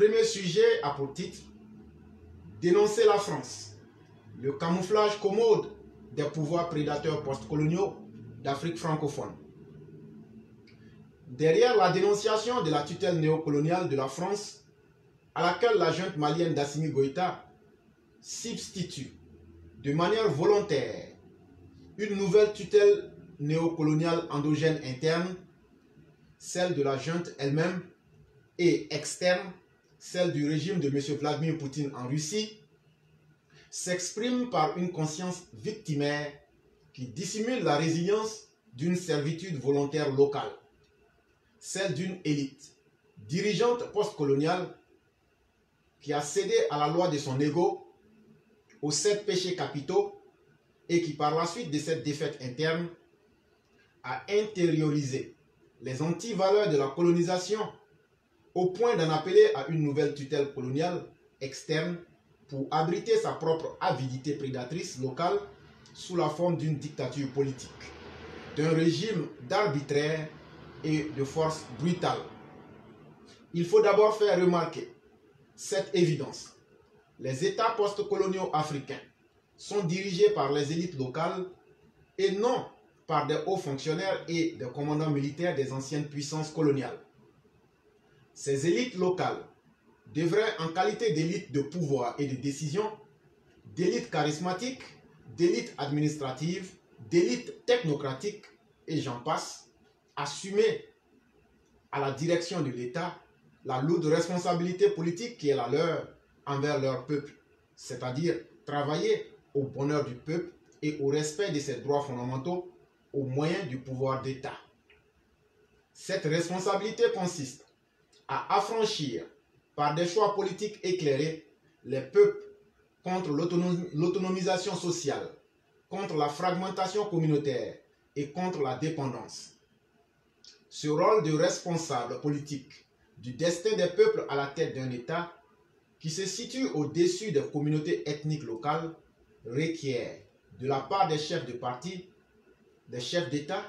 Premier sujet a pour titre « Dénoncer la France, le camouflage commode des pouvoirs prédateurs postcoloniaux d'Afrique francophone ». Derrière la dénonciation de la tutelle néocoloniale de la France, à laquelle la junte malienne d'Assimi Goïta substitue de manière volontaire une nouvelle tutelle néocoloniale endogène interne, celle de la junte elle-même, et externe, celle du régime de M. Vladimir Poutine en Russie, s'exprime par une conscience victimaire qui dissimule la résilience d'une servitude volontaire locale, celle d'une élite dirigeante postcoloniale qui a cédé à la loi de son ego, aux 7 péchés capitaux, et qui par la suite de cette défaite interne a intériorisé les antivaleurs de la colonisation au point d'en appeler à une nouvelle tutelle coloniale externe pour abriter sa propre avidité prédatrice locale sous la forme d'une dictature politique, d'un régime d'arbitraire et de force brutale. Il faut d'abord faire remarquer cette évidence. Les États postcoloniaux africains sont dirigés par les élites locales et non par des hauts fonctionnaires et des commandants militaires des anciennes puissances coloniales. Ces élites locales devraient, en qualité d'élites de pouvoir et de décision, d'élites charismatiques, d'élites administratives, d'élites technocratiques, et j'en passe, assumer à la direction de l'État la lourde responsabilité politique qui est la leur envers leur peuple, c'est-à-dire travailler au bonheur du peuple et au respect de ses droits fondamentaux au moyen du pouvoir d'État. Cette responsabilité consiste à affranchir par des choix politiques éclairés les peuples contre l'autonomisation sociale, contre la fragmentation communautaire et contre la dépendance. Ce rôle de responsable politique du destin des peuples à la tête d'un État qui se situe au-dessus des communautés ethniques locales requiert de la part des chefs de parti, des chefs d'État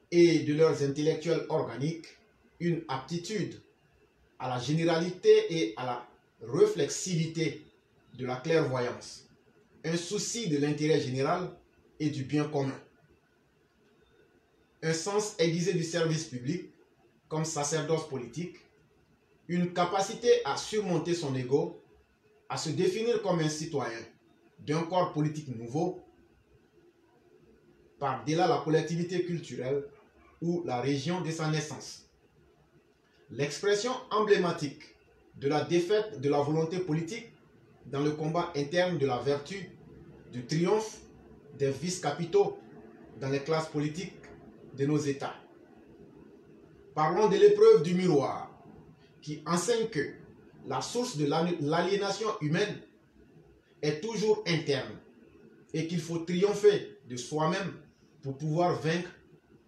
et de leurs intellectuels organiques une aptitude à la généralité et à la réflexivité de la clairvoyance, un souci de l'intérêt général et du bien commun, un sens aiguisé du service public comme sacerdoce politique, une capacité à surmonter son ego, à se définir comme un citoyen d'un corps politique nouveau, par-delà la collectivité culturelle ou la région de sa naissance. L'expression emblématique de la défaite de la volonté politique dans le combat interne de la vertu, du triomphe des vices capitaux dans les classes politiques de nos États. Parlons de l'épreuve du miroir, qui enseigne que la source de l'aliénation humaine est toujours interne et qu'il faut triompher de soi-même pour pouvoir vaincre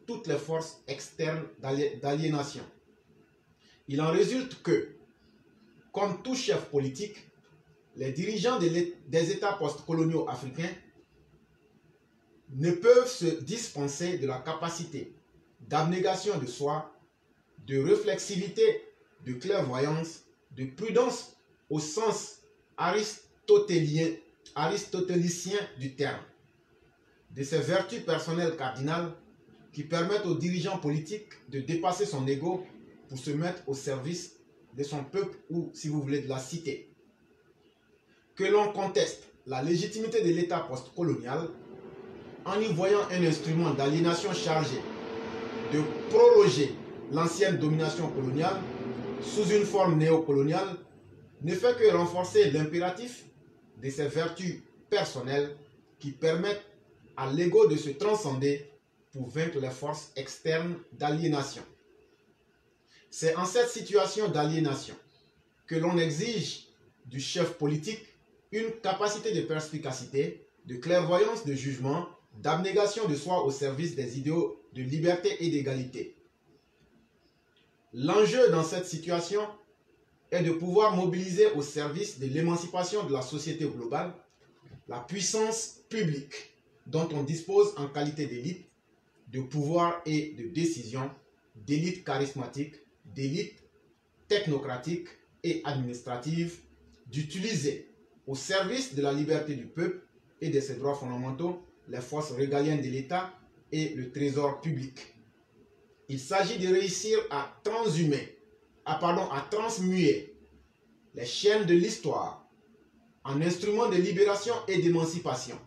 toutes les forces externes d'aliénation. Il en résulte que, comme tout chef politique, les dirigeants des États postcoloniaux africains ne peuvent se dispenser de la capacité d'abnégation de soi, de réflexivité, de clairvoyance, de prudence au sens aristotélicien du terme, de ces vertus personnelles cardinales qui permettent aux dirigeants politiques de dépasser son ego pour se mettre au service de son peuple ou, si vous voulez, de la cité. Que l'on conteste la légitimité de l'État postcolonial en y voyant un instrument d'aliénation chargé de proroger l'ancienne domination coloniale sous une forme néocoloniale ne fait que renforcer l'impératif de ces vertus personnelles qui permettent à l'ego de se transcender pour vaincre les forces externes d'aliénation. C'est en cette situation d'aliénation que l'on exige du chef politique une capacité de perspicacité, de clairvoyance de jugement, d'abnégation de soi au service des idéaux de liberté et d'égalité. L'enjeu dans cette situation est de pouvoir mobiliser au service de l'émancipation de la société globale la puissance publique dont on dispose en qualité d'élite, de pouvoir et de décision, d'élite charismatique, d'élite technocratique, et administrative d'utiliser au service de la liberté du peuple et de ses droits fondamentaux les forces régaliennes de l'État et le trésor public. Il s'agit de réussir à transmuer les chaînes de l'histoire en instruments de libération et d'émancipation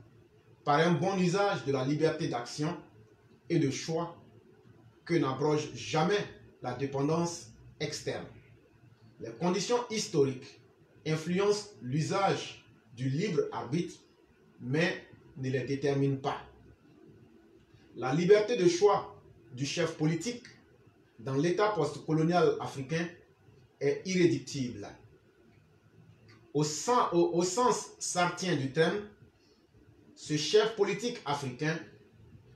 par un bon usage de la liberté d'action et de choix que n'abroge jamais la dépendance externe. Les conditions historiques influencent l'usage du libre arbitre, mais ne les déterminent pas. La liberté de choix du chef politique dans l'État postcolonial africain est irréductible. Au sens sartien du terme, ce chef politique africain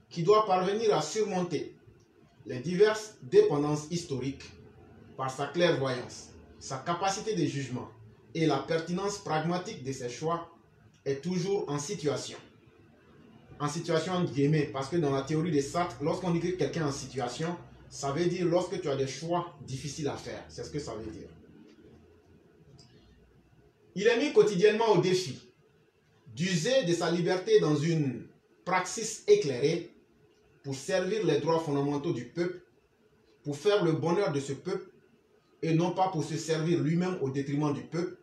qui doit parvenir à surmonter les diverses dépendances historiques par sa clairvoyance, sa capacité de jugement et la pertinence pragmatique de ses choix est toujours en situation entre guillemets, parce que dans la théorie des Sartre, lorsqu'on dit que quelqu'un est en situation, ça veut dire lorsque tu as des choix difficiles à faire, c'est ce que ça veut dire. Il est mis quotidiennement au défi d'user de sa liberté dans une praxis éclairée pour servir les droits fondamentaux du peuple, pour faire le bonheur de ce peuple, et non pas pour se servir lui-même au détriment du peuple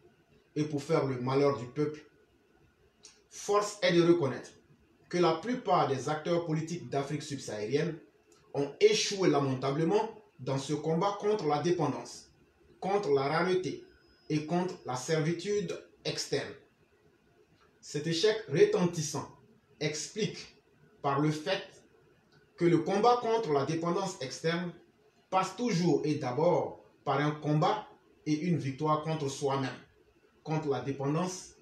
et pour faire le malheur du peuple. Force est de reconnaître que la plupart des acteurs politiques d'Afrique subsaharienne ont échoué lamentablement dans ce combat contre la dépendance, contre la rareté et contre la servitude externe. Cet échec retentissant explique par le fait que le combat contre la dépendance externe passe toujours et d'abord par un combat et une victoire contre soi-même, contre la dépendance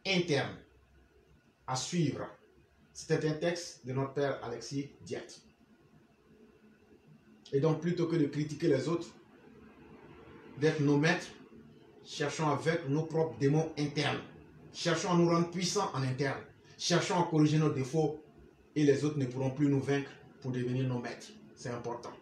interne. À suivre. C'était un texte de notre père Alexis Diaty. Et donc, plutôt que de critiquer les autres, d'être nos maîtres, cherchons avec nos propres démons internes. Cherchons à nous rendre puissants en interne. Cherchons à corriger nos défauts et les autres ne pourront plus nous vaincre pour devenir nos maîtres. C'est important.